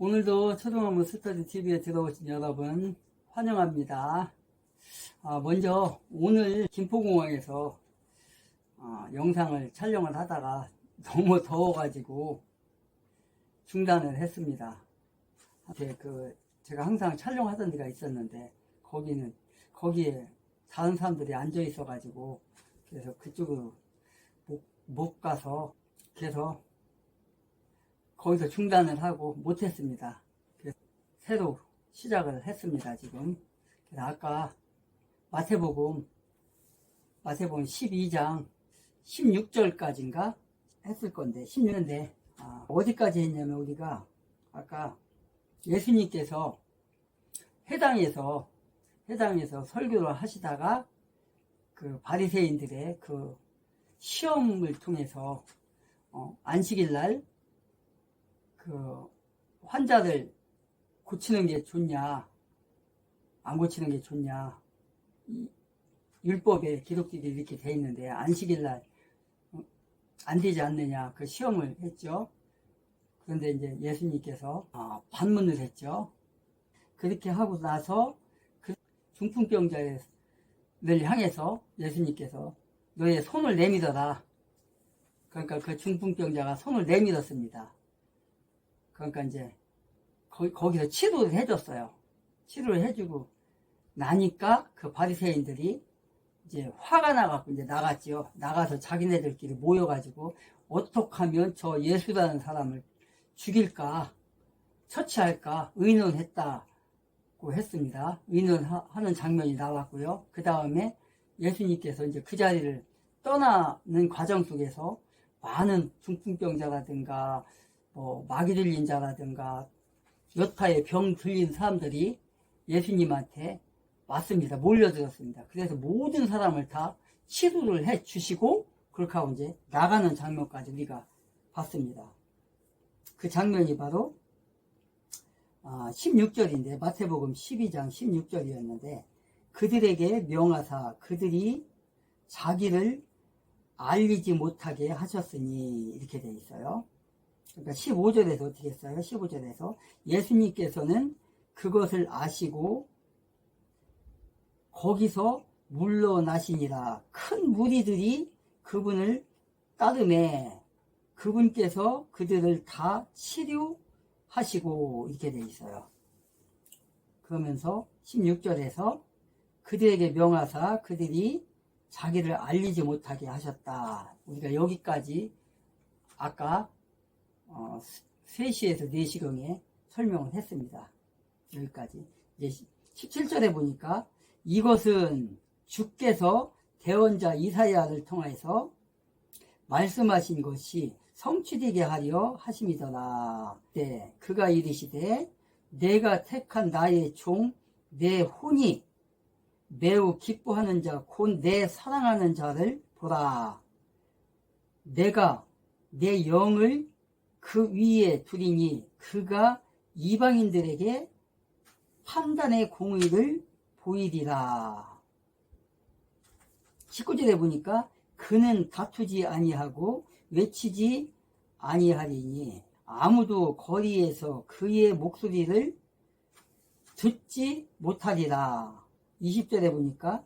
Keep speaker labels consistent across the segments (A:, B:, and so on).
A: 오늘도 초등학교 스터디 TV에 들어오신 여러분 환영합니다. 먼저 오늘 김포공항에서 영상을 촬영을 하다가 너무 더워가지고 중단을 했습니다. 제가 항상 촬영하던 데가 있었는데 거기에 다른 사람들이 앉아 있어가지고 그래서 그쪽으로 못 가서 그래서 거기서 중단을 하고 못했습니다. 그래서 새로 시작을 했습니다, 지금. 그래서 아까 마태복음 12장 16절까지인가 했을 건데, 16절인데, 어디까지 했냐면 우리가 아까 예수님께서 회당에서 설교를 하시다가 그 바리새인들의 그 시험을 통해서 안식일 날 그 환자들 고치는 게 좋냐 안 고치는 게 좋냐, 율법에 기록들이 이렇게 돼 있는데 안식일 날 안 되지 않느냐, 그 시험을 했죠. 그런데 이제 예수님께서 반문을 했죠. 그렇게 하고 나서 그 중풍병자를 향해서 예수님께서 너의 손을 내밀어라. 그러니까 그 중풍병자가 손을 내밀었습니다. 그러니까 이제 거기서 치료를 해줬어요. 치료를 해주고 나니까 그 바리새인들이 이제 화가 나갖고 이제 나갔죠. 나가서 자기네들끼리 모여가지고 어떻게 하면 저 예수라는 사람을 죽일까, 처치할까 의논했다고 했습니다. 의논하는 장면이 나왔고요. 그 다음에 예수님께서 이제 그 자리를 떠나는 과정 속에서 많은 중풍병자라든가 마귀 들린 자라든가 여타의 병 들린 사람들이 예수님한테 왔습니다. 몰려들었습니다. 그래서 모든 사람을 다 치료를 해 주시고 그렇게 하고 이제 나가는 장면까지 우리가 봤습니다. 그 장면이 바로 16절인데 마태복음 12장 16절이었는데 그들에게 명하사 그들이 자기를 알리지 못하게 하셨으니 이렇게 되어 있어요. 그러니까 15절에서 어떻게 했어요? 15절에서 예수님께서는 그것을 아시고 거기서 물러나시니라. 큰 무리들이 그분을 따르매 그분께서 그들을 다 치료하시고 이렇게 되어 있어요. 그러면서 16절에서 그들에게 명하사 그들이 자기를 알리지 못하게 하셨다. 우리가 여기까지 아까 3시에서 4시경에 설명을 했습니다. 여기까지. 이제 17절에 보니까 이것은 주께서 대언자 이사야를 통해서 말씀하신 것이 성취되게 하려 하심이더라. 네, 그가 이르시되 내가 택한 나의 종 내 혼이 매우 기뻐하는 자 곧 내 사랑하는 자를 보라. 내가 내 영을 그 위에 두리니 그가 이방인들에게 판단의 공의를 보이리라. 19절에 보니까 그는 다투지 아니하고 외치지 아니하리니 아무도 거리에서 그의 목소리를 듣지 못하리라. 20절에 보니까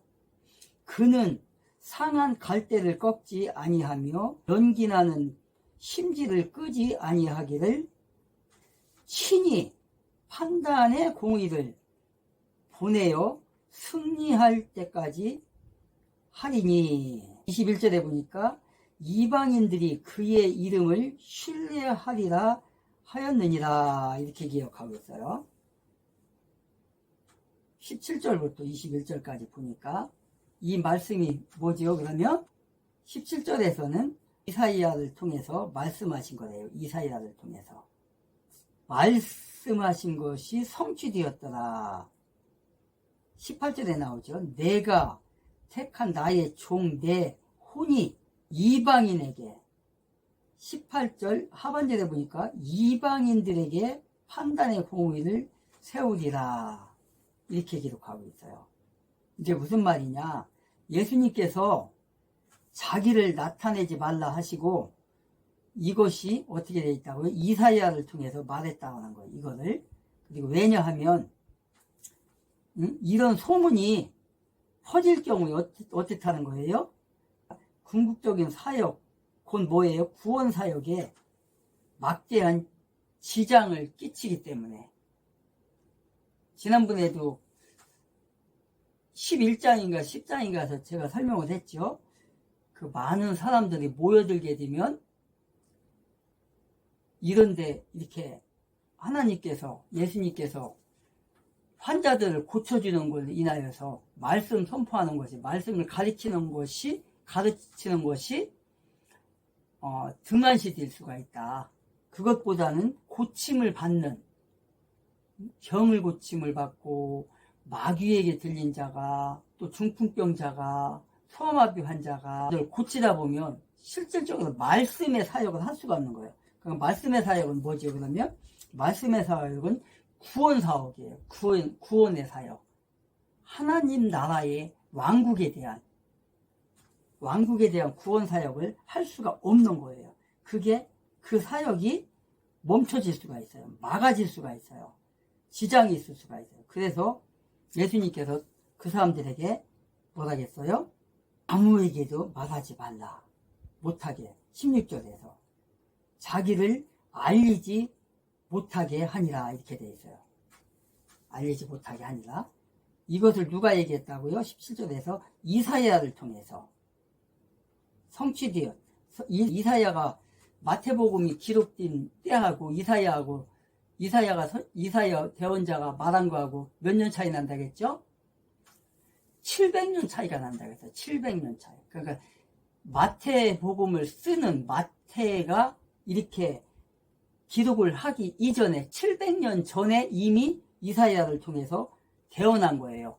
A: 그는 상한 갈대를 꺾지 아니하며 연기나는 심지를 끄지 아니하기를 친히 판단의 공의를 보내어 승리할 때까지 하리니. 21절에 보니까 이방인들이 그의 이름을 신뢰하리라 하였느니라. 이렇게 기억하고 있어요. 17절부터 21절까지 보니까 이 말씀이 뭐지요? 그러면 17절에서는 이사야를 통해서 말씀하신 거예요. 이사야를 통해서 말씀하신 것이 성취되었더라. 18절에 나오죠. 내가 택한 나의 종 내 혼이 이방인에게, 18절 하반절에 보니까 이방인들에게 판단의 공의를 세우리라. 이렇게 기록하고 있어요. 이제 무슨 말이냐? 예수님께서 자기를 나타내지 말라 하시고 이것이 어떻게 되어 있다고요? 이사야를 통해서 말했다고 하는 거예요. 이거를. 그리고 왜냐하면 이런 소문이 퍼질 경우에 어떻게 하는 거예요? 궁극적인 사역, 곧 뭐예요? 구원 사역에 막대한 지장을 끼치기 때문에. 지난번에도 11장인가 10장인가에서 제가 설명을 했죠. 그 많은 사람들이 모여들게 되면 이런데 이렇게 하나님께서, 예수님께서 환자들을 고쳐주는 것을 인하여서 말씀 선포하는 것이, 말씀을 가르치는 것이 등한시 될 수가 있다. 그것보다는 고침을 받는, 병을 고침을 받고 마귀에게 들린 자가, 또 중풍병자가, 소아마비 환자가 고치다 보면 실질적으로 말씀의 사역을 할 수가 없는 거예요. 그럼 말씀의 사역은 뭐지? 그러면 말씀의 사역은 구원 사역이에요. 구원의 사역. 하나님 나라의 왕국에 대한 구원 사역을 할 수가 없는 거예요. 그 사역이 멈춰질 수가 있어요. 막아질 수가 있어요. 지장이 있을 수가 있어요. 그래서 예수님께서 그 사람들에게 뭐라겠어요? 아무에게도 말하지 말라. 못하게. 16절에서 자기를 알리지 못하게 하니라, 이렇게 되어 있어요. 알리지 못하게 하니라. 이것을 누가 얘기했다고요? 17절에서 이사야를 통해서 성취되어, 이사야가 마태복음이 기록된 때하고 이사야 대언자가 말한 거하고 몇 년 차이 난다겠죠? 700년 차이가 난다겠어요. 700년 차이. 그러니까 마태복음을 쓰는 마태가 이렇게 기록을 하기 이전에 700년 전에 이미 이사야를 통해서 대언한 거예요.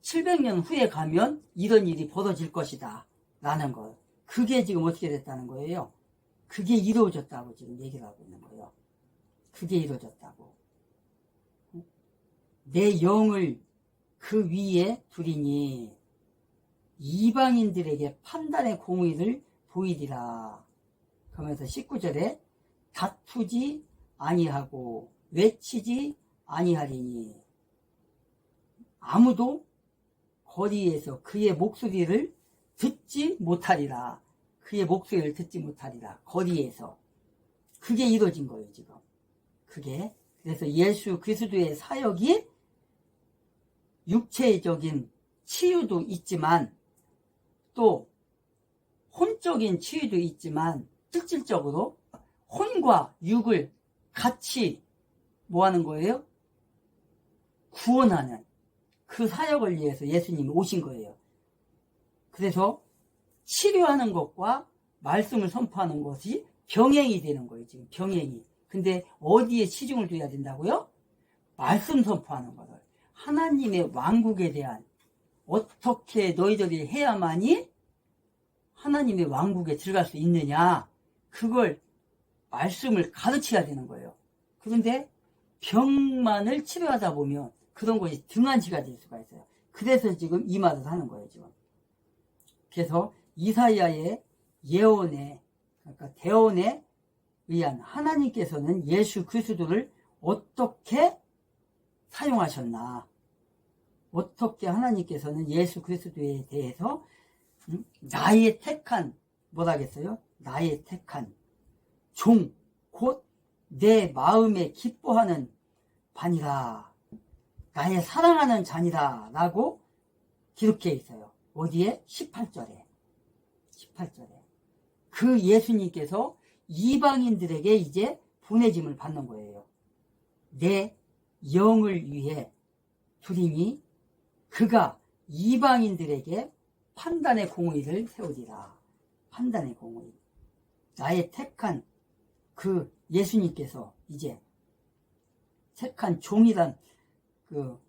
A: 700년 후에 가면 이런 일이 벌어질 것이다 라는 거. 그게 지금 어떻게 됐다는 거예요? 그게 이루어졌다고 지금 얘기를 하고 있는 거예요. 그게 이루어졌다고. 내 영을 그 위에 두리니 이방인들에게 판단의 공의를 보이리라. 그러면서 19절에 다투지 아니하고 외치지 아니하리니 아무도 거리에서 그의 목소리를 듣지 못하리라. 그의 목소리를 듣지 못하리라. 거리에서. 그게 이루어진 거예요, 지금. 그게. 그래서 예수 그리스도의 사역이 육체적인 치유도 있지만 또 혼적인 치유도 있지만 실질적으로 혼과 육을 같이 뭐 하는 거예요? 구원하는 그 사역을 위해서 예수님이 오신 거예요. 그래서 치료하는 것과 말씀을 선포하는 것이 병행이 되는 거예요. 지금 병행이. 근데 어디에 치중을 둬야 된다고요? 말씀 선포하는 거를. 하나님의 왕국에 대한 어떻게 너희들이 해야만이 하나님의 왕국에 들어갈 수 있느냐, 그걸 말씀을 가르쳐야 되는 거예요. 그런데 병만을 치료하다 보면 그런 것이 등한시가 될 수가 있어요. 그래서 지금 이 말을 하는 거예요, 지금. 그래서 이사야의 예언에, 그러니까 대언에 의한 하나님께서는 예수 그리스도를 어떻게 사용하셨나, 어떻게 하나님께서는 예수 그리스도에 대해서 나의 택한, 뭐라겠어요? 나의 택한 종, 곧 내 마음에 기뻐하는 반이라, 나의 사랑하는 자니라 라고 기록해 있어요. 어디에? 18절에. 그 예수님께서 이방인들에게 이제 보내짐을 받는 거예요. 내 영을 위해 두리니 그가 이방인들에게 판단의 공의를 세우리라. 판단의 공의. 나의 택한 그 예수님께서 이제 택한 종이란 그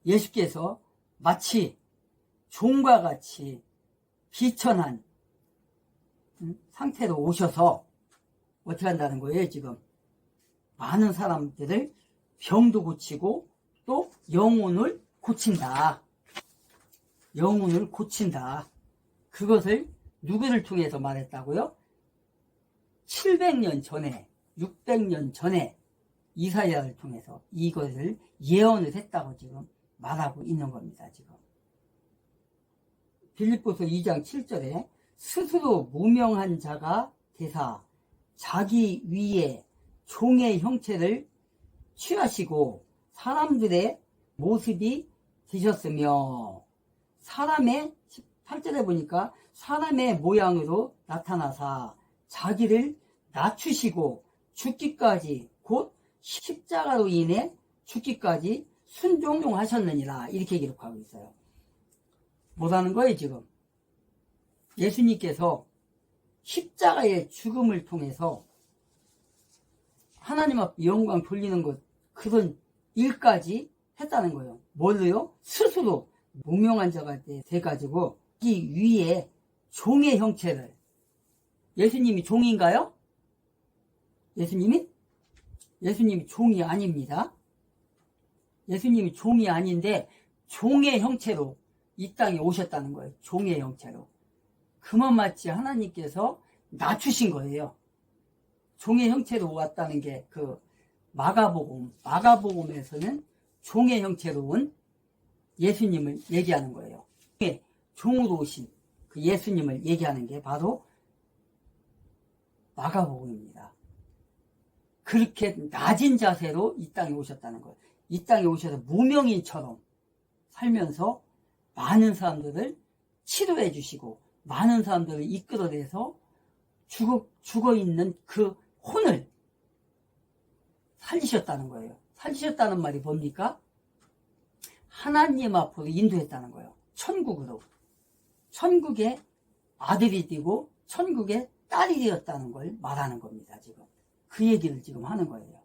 A: 예수께서 마치 종과 같이 비천한 상태로 오셔서 어떻게 한다는 거예요, 지금? 많은 사람들을 병도 고치고 또 영혼을 고친다. 영혼을 고친다. 그것을 누구를 통해서 말했다고요? 700년 전에 600년 전에 이사야를 통해서 이것을 예언을 했다고 지금 말하고 있는 겁니다. 지금 빌립보서 2장 7절에 스스로 무명한 자가 되사 자기 위에 종의 형체를 취하시고 사람들의 모습이 되셨으며 사람의 18절에 보니까 사람의 모양으로 나타나사 자기를 낮추시고 죽기까지 곧 십자가로 인해 죽기까지 순종하셨느니라 이렇게 기록하고 있어요. 뭐라는 거예요 지금? 예수님께서 십자가의 죽음을 통해서 하나님 앞에 영광 돌리는 것 그런 일까지 했다는 거예요. 뭘로요? 스스로 무명한 자가 돼가지고 이 위에 종의 형체를 예수님이 종인가요? 예수님이 종이 아닙니다. 예수님이 종이 아닌데 종의 형체로 이 땅에 오셨다는 거예요. 종의 형체로. 그만 마치 하나님께서 낮추신 거예요. 종의 형체로 왔다는 게 그 마가복음에서는 종의 형체로 온 예수님을 얘기하는 거예요. 종으로 오신 그 예수님을 얘기하는 게 바로 마가복음입니다. 그렇게 낮은 자세로 이 땅에 오셨다는 거예요. 이 땅에 오셔서 무명인처럼 살면서 많은 사람들을 치료해 주시고 많은 사람들을 이끌어내서 죽어있는 그 혼을 살리셨다는 거예요. 살리셨다는 말이 뭡니까? 하나님 앞으로 인도했다는 거예요. 천국으로. 천국의 아들이 되고 천국의 딸이 되었다는 걸 말하는 겁니다. 지금 그 얘기를 지금 하는 거예요.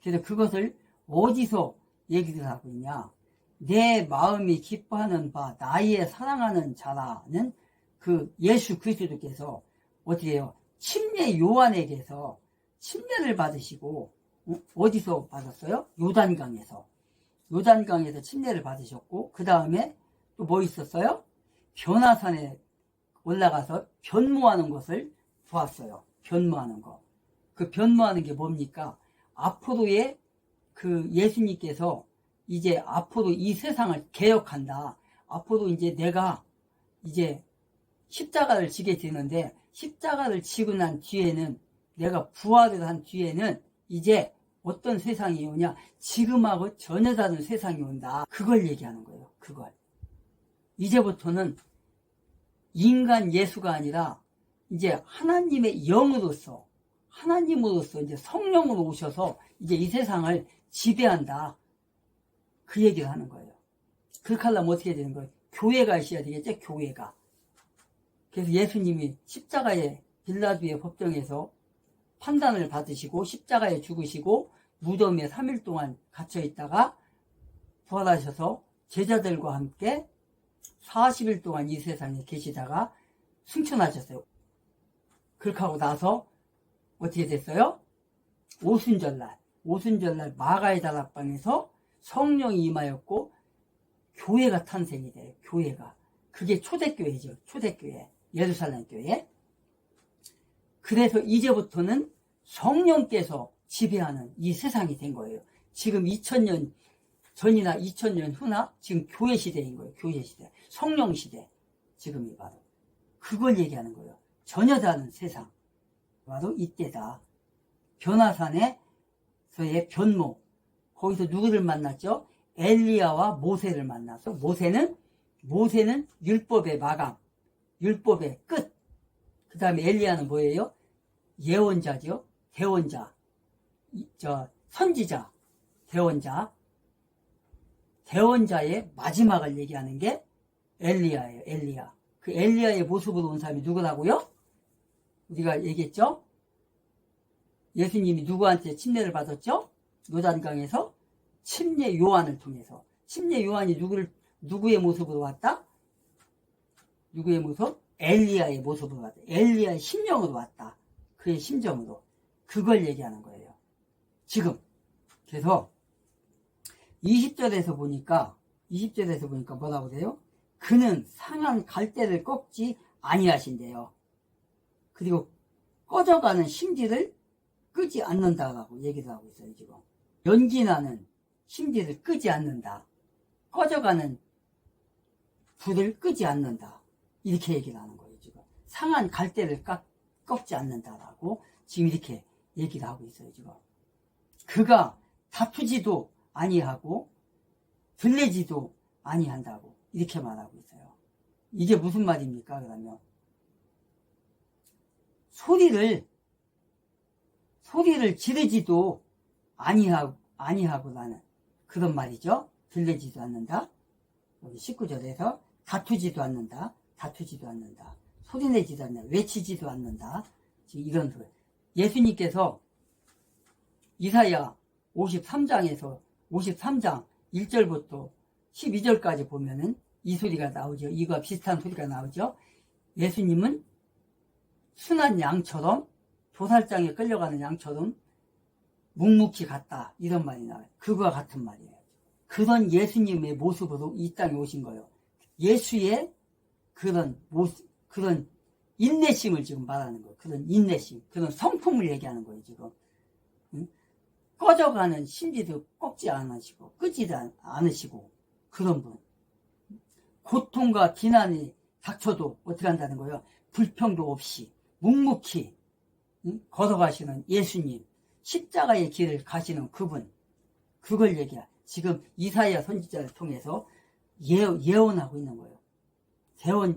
A: 그래서 그것을 어디서 얘기를 하고 있냐? 내 마음이 기뻐하는 바 나의 사랑하는 자라는 그 예수 그리스도께서 어떻게 해요? 침례 요한에게서 침례를 받으시고 어디서 받았어요? 요단강에서 침례를 받으셨고 그 다음에 또 뭐 있었어요? 변화산에 올라가서 변모하는 것을 보았어요. 변모하는 거. 그 변모하는 게 뭡니까? 앞으로의 그 예수님께서 이제 앞으로 이 세상을 개혁한다. 앞으로 이제 내가 이제 십자가를 지게 되는데 십자가를 지고 난 뒤에는 내가 부활을 한 뒤에는 이제 어떤 세상이 오냐? 지금하고 전혀 다른 세상이 온다. 그걸 얘기하는 거예요. 그걸. 이제부터는 인간 예수가 아니라 이제 하나님의 영으로서 이제 성령으로 오셔서 이제 이 세상을 지배한다. 그 얘기를 하는 거예요. 그렇게 하려면 어떻게 되는 거예요? 교회가 있어야 되겠죠? 교회가. 그래서 예수님이 십자가에 빌라도의 법정에서 판단을 받으시고 십자가에 죽으시고 무덤에 3일 동안 갇혀 있다가 부활하셔서 제자들과 함께 40일 동안 이 세상에 계시다가 승천하셨어요. 그렇게 하고 나서 어떻게 됐어요? 오순절날 마가의 다락방에서 성령이 임하였고 교회가 탄생이 돼요. 교회가. 그게 초대교회죠. 초대교회. 예루살렘 교회. 그래서 이제부터는 성령께서 지배하는 이 세상이 된 거예요. 지금 2000년 전이나 2000년 후나 지금 교회 시대인 거예요. 교회 시대. 성령 시대. 지금이 바로. 그걸 얘기하는 거예요. 전혀 다른 세상. 바로 이때다. 변화산에서의 변모. 거기서 누구를 만났죠? 엘리야와 모세를 만났어. 모세는 율법의 마감. 율법의 끝. 그 다음에 엘리야는 뭐예요? 예언자죠. 대언자. 선지자. 대언자. 대언자의 마지막을 얘기하는 게 엘리야예요. 엘리야. 그 엘리야의 모습으로 온 사람이 누구라고요? 우리가 얘기했죠? 예수님이 누구한테 침례를 받았죠? 요단강에서 침례 요한을 통해서. 침례 요한이 누구의 모습으로 왔다? 누구의 모습? 엘리야의 모습으로 왔다. 엘리야의 심령으로 왔다. 그의 심정으로. 그걸 얘기하는 거예요. 지금. 그래서 20절에서 보니까 뭐라고 그래요? 그는 상한 갈대를 꺾지 아니하신대요. 그리고 꺼져가는 심지를 끄지 않는다라고 얘기를 하고 있어요, 지금. 연기나는 심지를 끄지 않는다. 꺼져가는 불을 끄지 않는다. 이렇게 얘기를 하는 거예요, 지금. 상한 갈대를 꺾지 않는다라고 지금 이렇게 얘기를 하고 있어요, 지금. 그가 다투지도 아니하고 들레지도 아니한다고 이렇게 말하고 있어요. 이게 무슨 말입니까? 그러면 소리를 지르지도 아니하고라는 그런 말이죠. 들리지도 않는다. 여기 19절에서 다투지도 않는다. 소리내지도 않는다. 외치지도 않는다. 이런 소리. 예수님께서 이사야 53장에서 53장 1절부터 12절까지 보면은 이 소리가 나오죠. 이거와 비슷한 소리가 나오죠. 예수님은 순한 양처럼, 도살장에 끌려가는 양처럼 묵묵히 갔다. 이런 말이 나와요. 그거와 같은 말이에요. 그런 예수님의 모습으로 이 땅에 오신 거예요. 예수의 그런 모습, 그런 인내심을 지금 말하는 거예요. 그런 인내심, 그런 성품을 얘기하는 거예요, 지금. 꺼져가는 심지도 꺾지 않으시고, 끄지 않으시고, 그런 분. 고통과 비난이 닥쳐도 어떻게 한다는 거예요? 불평도 없이, 묵묵히 걸어가시는 예수님, 십자가의 길을 가시는 그분, 그걸 얘기해. 지금 이사야 선지자를 통해서 예언하고 있는 거예요.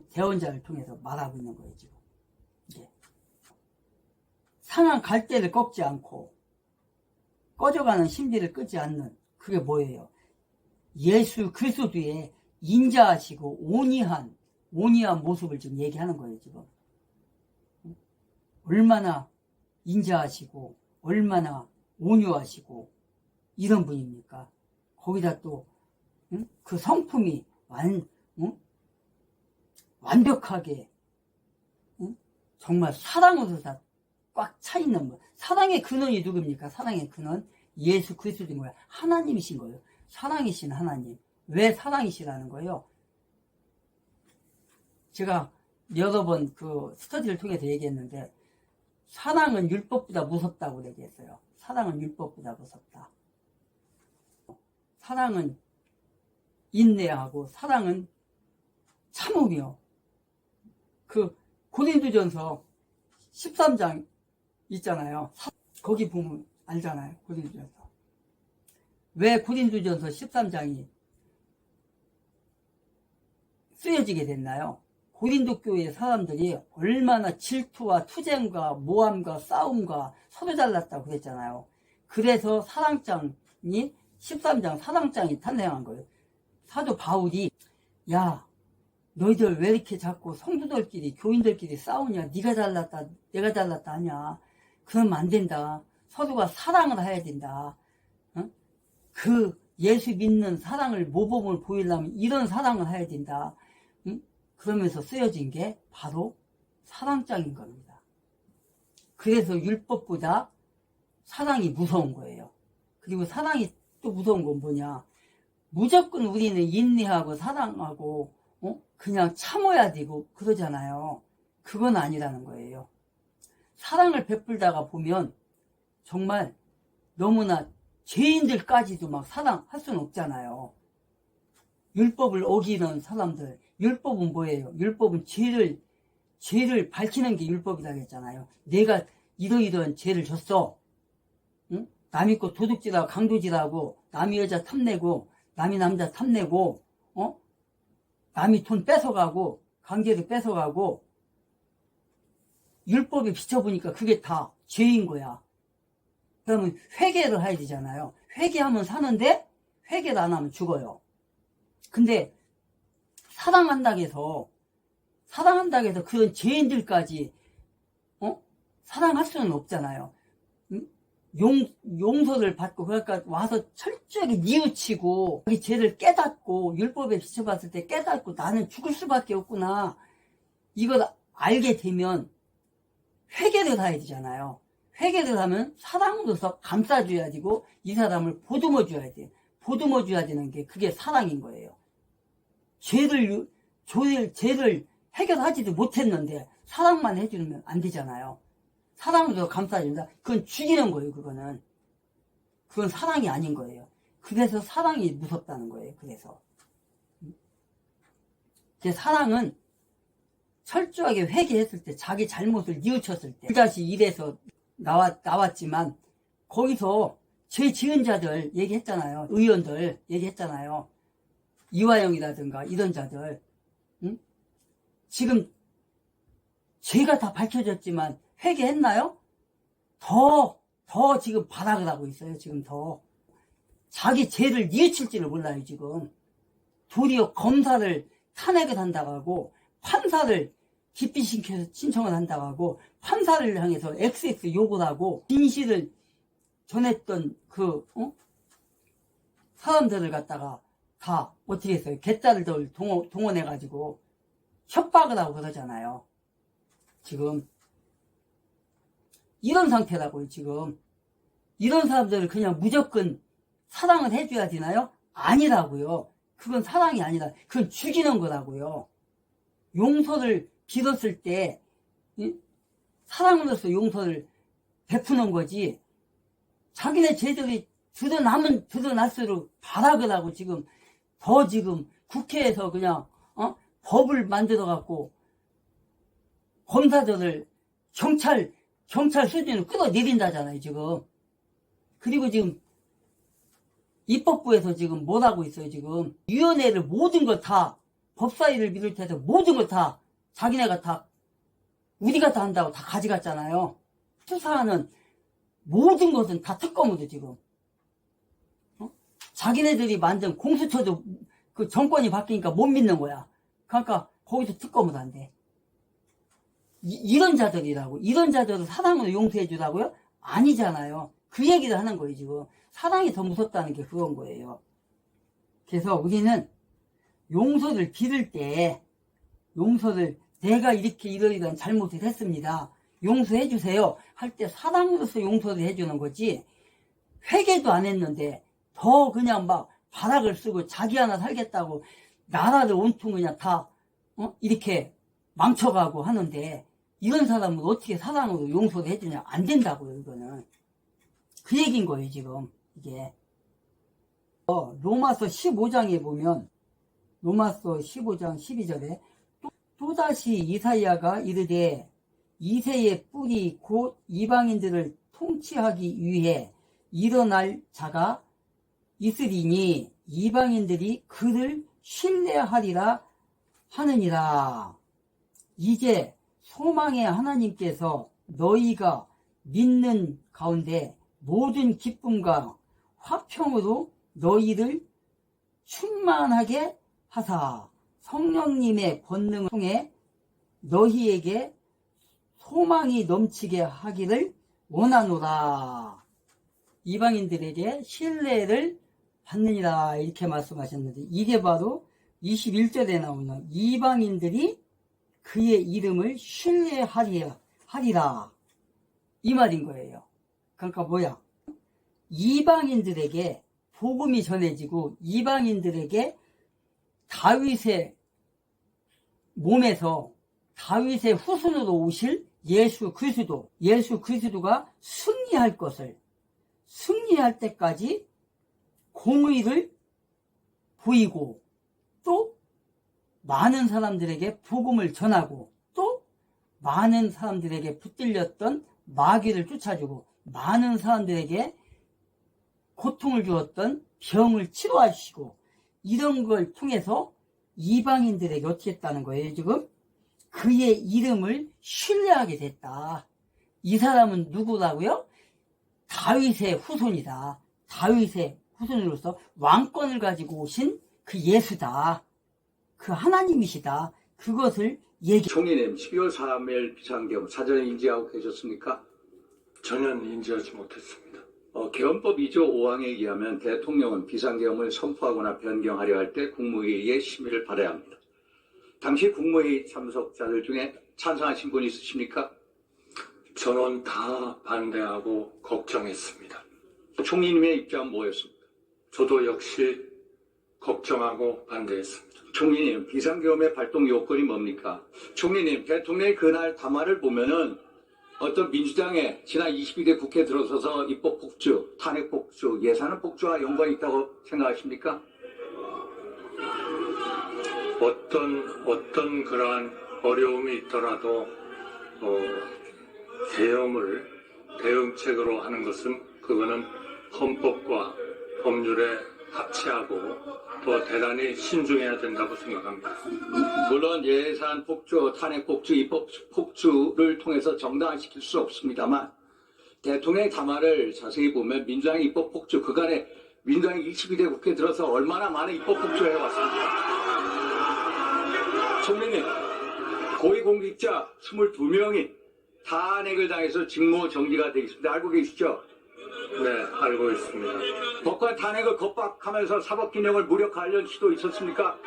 A: 대언자를 통해서 말하고 있는 거예요, 지금. 네. 상한 갈대를 꺾지 않고, 꺼져가는 심지를 끄지 않는, 그게 뭐예요? 예수 그리스도의 인자하시고 온유한 모습을 지금 얘기하는 거예요, 지금. 얼마나 인자하시고, 얼마나 온유하시고, 이런 분입니까? 거기다 또, 그 성품이 완벽하게, 정말 사랑으로 다 꽉 차 있는 분. 사랑의 근원이 누굽니까? 사랑의 근원? 예수 그리스도인 거예요. 하나님이신 거예요. 사랑이신 하나님. 왜 사랑이시라는 거예요? 제가 여러 번 그 스터디를 통해서 얘기했는데, 사랑은 율법보다 무섭다고 얘기했어요. 사랑은 율법보다 무섭다. 사랑은 인내하고, 사랑은 참으며, 그 고린도전서 13장 있잖아요. 거기 보면 알잖아요. 고린도전서. 왜 고린도전서 13장이 쓰여지게 됐나요? 고린도 교회 사람들이 얼마나 질투와 투쟁과 모함과 싸움과 서로 잘났다고 그랬잖아요. 그래서 사랑장이 13장 사랑장이 탄생한 거예요. 사도 바울이 야 너희들 왜 이렇게 자꾸 성도들끼리 교인들끼리 싸우냐. 네가 잘났다 내가 잘났다 하냐. 그러면 안 된다. 서로가 사랑을 해야 된다. 그 예수 믿는 사랑을 모범을 보이려면 이런 사랑을 해야 된다. 그러면서 쓰여진 게 바로 사랑장인 겁니다. 그래서 율법보다 사랑이 무서운 거예요. 그리고 사랑이 또 무서운 건 뭐냐. 무조건 우리는 인내하고 사랑하고 그냥 참아야 되고 그러잖아요. 그건 아니라는 거예요. 사랑을 베풀다가 보면 정말 너무나 죄인들까지도 막 사랑할 수는 없잖아요. 율법을 어기는 사람들. 율법은 뭐예요? 율법은 죄를 밝히는 게 율법이라고 했잖아요. 내가 이러이러한 죄를 졌어. 응? 남이 거 도둑질하고 강도질하고 남이 여자 탐내고 남이 남자 탐내고 남이 돈 뺏어가고 강제로 뺏어가고 율법에 비춰보니까 그게 다 죄인 거야. 그러면 회개를 해야 되잖아요. 회개하면 사는데 회개를 안 하면 죽어요. 근데 사랑한다고 해서 그런 죄인들까지 사랑할 수는 없잖아요. 용서를 받고 그러니까 와서 철저하게 뉘우치고 자기 죄를 깨닫고 율법에 비춰봤을 때 깨닫고 나는 죽을 수밖에 없구나. 이걸 알게 되면 회개를 해야 되잖아요. 회개를 하면 사랑으로서 감싸줘야 되고 이 사람을 보듬어줘야 돼. 보듬어줘야 되는 게 그게 사랑인 거예요. 죄를 해결하지도 못했는데 사랑만 해주면 안 되잖아요. 사랑으로 감싸준다. 그건 죽이는 거예요. 그건 사랑이 아닌 거예요. 그래서 사랑이 무섭다는 거예요. 그래서 사랑은 철저하게 회개했을 때, 자기 잘못을 뉘우쳤을 때, 다시 일에서 나왔지만 거기서 죄 지은 자들 얘기했잖아요. 의원들 얘기했잖아요. 이화영이라든가 이런 자들, 응? 지금 죄가 다 밝혀졌지만 회개했나요? 더 지금 발악을 하고 있어요. 지금 더 자기 죄를 뉘우칠지를 몰라요. 지금 도리어 검사를 탄핵을 한다고 하고, 판사를 기피 신청을 한다고 하고, 판사를 향해서 XX 욕을 하고, 진실을 전했던 사람들을 갖다가 다 어떻게 했어요? 개딸들 동원해가지고 협박을 하고 그러잖아요. 지금 이런 상태라고요. 지금 이런 사람들을 그냥 무조건 사랑을 해줘야 되나요? 아니라고요. 그건 사랑이 아니라 그건 죽이는 거라고요. 용서를 빌었을 때 사랑으로서 용서를 베푸는 거지, 자기네 죄들이 드러날수록 발악을 하고 지금 국회에서 그냥 법을 만들어 갖고 검사들을 경찰 수준으로 끌어내린다잖아요. 지금. 그리고 지금 입법부에서 지금 뭘 하고 있어요. 지금 위원회를 모든 걸 다, 법사위를 비롯해서 모든 걸 다 자기네가 다 우리가 다 한다고 다 가져갔잖아요. 수사하는 모든 것은 다 특검으로 지금 자기네들이 만든 공수처도 그 정권이 바뀌니까 못 믿는 거야. 그러니까 거기서 특검을 한대. 이런 자들이라고. 이런 자들을 사랑으로 용서해 주라고요? 아니잖아요. 그 얘기를 하는 거예요. 지금 사랑이 더 무섭다는 게 그건 거예요. 그래서 우리는 용서를 빌을 때, 용서를, 내가 이렇게 이러이러한 잘못을 했습니다, 용서해 주세요 할 때 사랑으로서 용서를 해주는 거지, 회개도 안 했는데 더 그냥 막 발악을 쓰고 자기 하나 살겠다고 나라를 온통 그냥 다 이렇게 망쳐가고 하는데, 이런 사람은 어떻게 사랑으로 용서를 해주냐? 안 된다고요. 이거는 그 얘기인 거예요. 지금 이게 로마서 15장에 보면, 로마서 15장 12절에 또다시 이사야가 이르되 이새의 뿌리 곧 이방인들을 통치하기 위해 일어날 자가 있으리니 이방인들이 그를 신뢰하리라 하느니라. 이제 소망의 하나님께서 너희가 믿는 가운데 모든 기쁨과 화평으로 너희를 충만하게 하사 성령님의 권능을 통해 너희에게 소망이 넘치게 하기를 원하노라. 이방인들에게 신뢰를 받느니라, 이렇게 말씀하셨는데, 이게 바로 21절에 나오는 이방인들이 그의 이름을 신뢰하리라 이 말인 거예요. 그러니까 뭐야? 이방인들에게 복음이 전해지고 이방인들에게 다윗의 몸에서 다윗의 후손으로 오실 예수 그리스도가 승리할 때까지 공의를 보이고, 또 많은 사람들에게 복음을 전하고, 또 많은 사람들에게 붙들렸던 마귀를 쫓아주고, 많은 사람들에게 고통을 주었던 병을 치료하시고, 이런 걸 통해서 이방인들에게 어떻게 했다는 거예요. 지금 그의 이름을 신뢰하게 됐다. 이 사람은 누구라고요? 다윗의 후손이다. 다윗의 후손으로서 왕권을 가지고 오신 그 예수다. 그 하나님이시다. 그것을
B: 총리님, 12월 3일 비상계엄 사전에 인지하고 계셨습니까?
C: 전혀 인지하지 못했습니다.
B: 계엄법 2조 5항에 의하면 대통령은 비상계엄을 선포하거나 변경하려 할 때 국무회의의 심의를 받아야 합니다. 당시 국무회의 참석자들 중에 찬성하신 분 있으십니까?
C: 저는 다 반대하고 걱정했습니다.
B: 총리님의 입장은 뭐였습니까?
C: 저도 역시 걱정하고 반대했습니다.
B: 총리님, 비상계엄의 발동 요건이 뭡니까? 총리님, 대통령이 그날 담화를 보면은 어떤 민주당의 지난 22대 국회 들어서서 입법 폭주, 탄핵 폭주, 예산안 폭주와 연관이 있다고 생각하십니까?
C: 어떤 그러한 어려움이 있더라도 계엄을 대응책으로 하는 것은 그거는 헌법과 법률에 합치하고 더 대단히 신중해야 된다고 생각합니다.
B: 물론 예산 폭주, 탄핵 폭주, 입법 폭주를 통해서 정당화시킬 수 없습니다만 대통령의 담화를 자세히 보면 민주당의 입법 폭주, 그간에 민주당이 22대 국회에 들어서 얼마나 많은 입법 폭주를 해왔습니까? 총리님, 고위공직자 22명이 탄핵을 당해서 직무 정지가 되어 있습니다. 알고 계시죠?
C: 네, 알고 있습니다.
B: 법관 탄핵을 겁박하면서 사법기능을 무력화하려는 시도 있었습니까?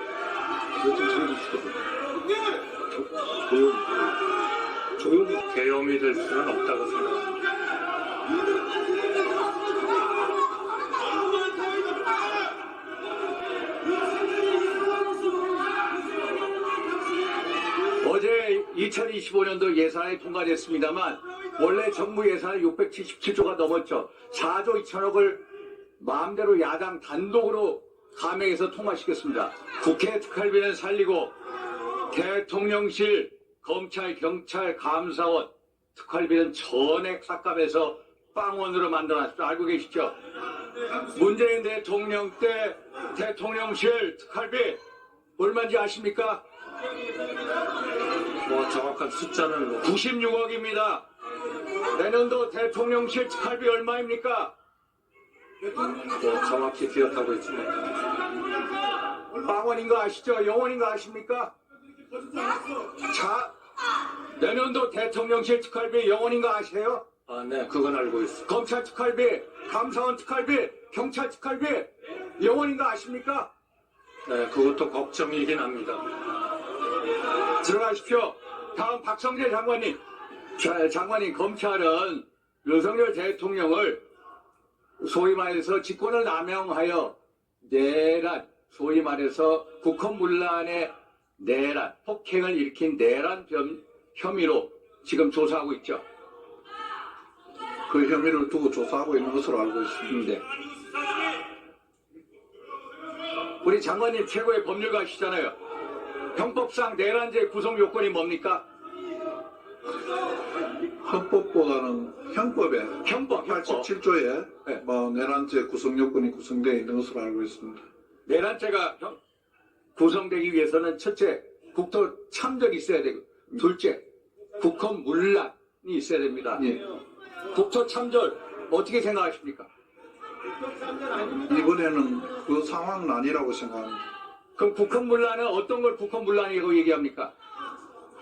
B: 조용히.
C: 계엄이 될 수는 없다고 생각합니다.
B: 어제 2025년도 예산이 통과됐습니다만 원래 정부 예산은 677조가 넘었죠. 4조 2천억을 마음대로 야당 단독으로 감행해서 통과시켰습니다. 국회 특활비는 살리고 대통령실, 검찰, 경찰, 감사원 특활비는 전액 삭감해서 빵원으로 만들어놨습니다. 알고 계시죠? 문재인 대통령 때 대통령실 특활비 얼마인지 아십니까?
C: 정확한 숫자는
B: 96억입니다. 내년도 대통령실 특활비 얼마입니까?
C: 정확히 기억하고 있지만
B: 빵원인 거 아시죠? 영원인 거 아십니까? 자, 내년도 대통령실 특활비 영원인 거 아세요?
C: 네, 그건 알고 있습니다.
B: 검찰 특활비, 감사원 특활비, 경찰 특활비 영원인 거 아십니까?
C: 네, 그것도 걱정이긴 합니다.
B: 들어가십시오. 다음 박성재 장관님. 장관님, 검찰은 윤석열 대통령을 소위 말해서 직권을 남용하여 내란, 소위 말해서 국헌문란의 내란, 폭행을 일으킨 내란 혐의로 지금 조사하고 있죠.
D: 그 혐의를 두고 조사하고 있는 것으로 알고 있습니다.
B: 네. 우리 장관님 최고의 법률가시잖아요. 형법상 내란죄 구성 요건이 뭡니까?
D: 헌법보다는 형법에
B: 형법.
D: 87조에
B: 네.
D: 내란죄 구성 요건이 구성되어 있는 것으로 알고 있습니다.
B: 내란죄가 구성되기 위해서는 첫째, 국토 참전이 있어야 되고, 둘째, 국헌문란이 있어야 됩니다.
D: 예.
B: 국토 참전 어떻게 생각하십니까?
D: 이번에는 그 상황은 아니라고 생각합니다.
B: 그럼 국헌문란은 어떤 걸 국헌문란이라고 얘기합니까?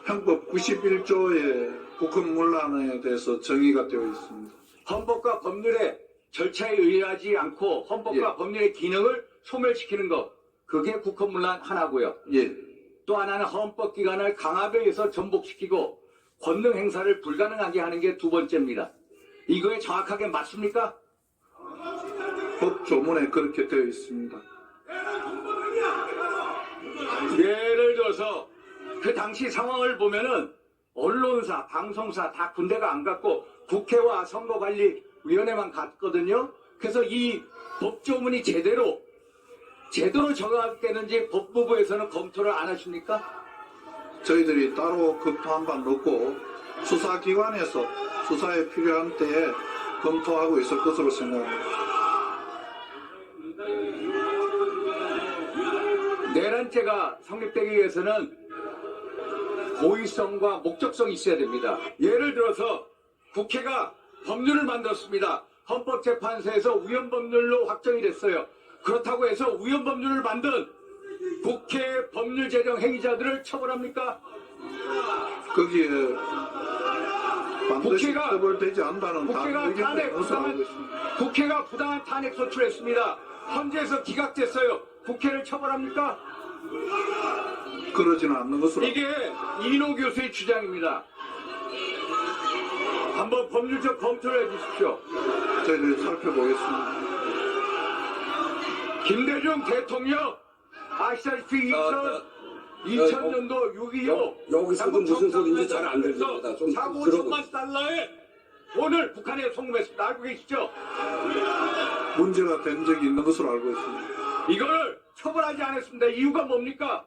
D: 형법 91조에 국헌문란에 대해서 정의가 되어 있습니다.
B: 헌법과 법률의 절차에 의하지 않고 헌법과
D: 예.
B: 법률의 기능을 소멸시키는 것, 그게 국헌문란 하나고요.
D: 예.
B: 또 하나는 헌법기관을 강압에 의해서 전복시키고 권능 행사를 불가능하게 하는 게 두 번째입니다. 이거에 정확하게 맞습니까?
D: 법 조문에 그렇게 되어 있습니다.
B: 예를 들어서 그 당시 상황을 보면은 언론사, 방송사 다 군대가 안 갔고 국회와 선거관리위원회만 갔거든요. 그래서 이 법조문이 제대로 적용되는지 법무부에서는 검토를 안 하십니까?
D: 저희들이 따로 검토한 바 없고 수사기관에서 수사에 필요한 때에 검토하고 있을 것으로 생각합니다.
B: 내란죄가 성립되기 위해서는 고의성과 목적성이 있어야 됩니다. 예를 들어서 국회가 법률을 만들었습니다. 헌법재판소에서 우연법률로 확정이 됐어요. 그렇다고 해서 우연법률을 만든 국회 법률 제정 행위자들을 처벌합니까?
D: 거기에 반드시
B: 국회가-
D: 처벌되지 않는다는
B: 국회가
D: 의견도
B: 탄핵
D: 있는 것으로 알고
B: 부당한,
D: 있습니다.
B: 국회가 부당한 탄핵 소추를 했습니다. 헌재에서 기각됐어요. 국회를 처벌합니까?
D: 그러지는 않는 것으로
B: 이게 이노 교수의 주장입니다. 한번 법률적 검토를 해주십시오.
D: 저희들이 살펴보겠습니다.
B: 김대중 대통령 아시다시피 2000년도 6.25
E: 여기서도 무슨 소리인지 잘 안 들립니다. 좀
B: 4,5천만 달러의 돈을 북한에 송금했습니다. 알고 계시죠?
D: 문제가 된 적이 있는 것으로 알고 있습니다.
B: 이거를 처벌하지 않았습니다. 이유가 뭡니까?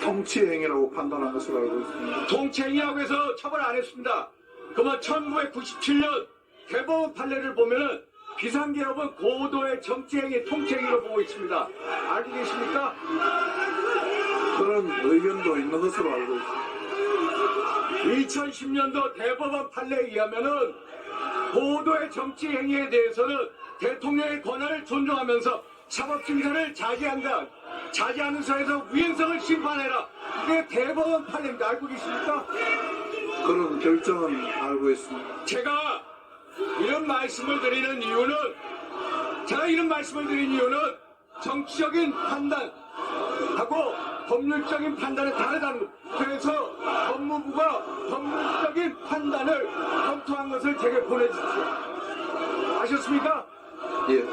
D: 통치행위라고 판단한 것으로 알고 있습니다.
B: 통치행위라고 해서 처벌 안 했습니다. 그러면 1997년 대법원 판례를 보면은 비상계엄은 고도의 정치행위, 통치행위로 보고 있습니다. 알고 계십니까?
D: 그런 의견도 있는 것으로 알고 있습니다.
B: 2010년도 대법원 판례에 의하면은 고도의 정치행위에 대해서는 대통령의 권한을 존중하면서 사법심사를 자제한다. 자제하는 선에서 위헌성을 심판해라. 이게 대법원 판례입니다. 알고 계십니까?
D: 그런 결정은 알고 있습니다.
B: 제가 이런 말씀을 드리는 이유는 정치적인 판단하고 법률적인 판단은 다르다는 것. 그래서 법무부가 법률적인 판단을 검토한 것을 제게 보내주십시오. 아셨습니까?
D: 예.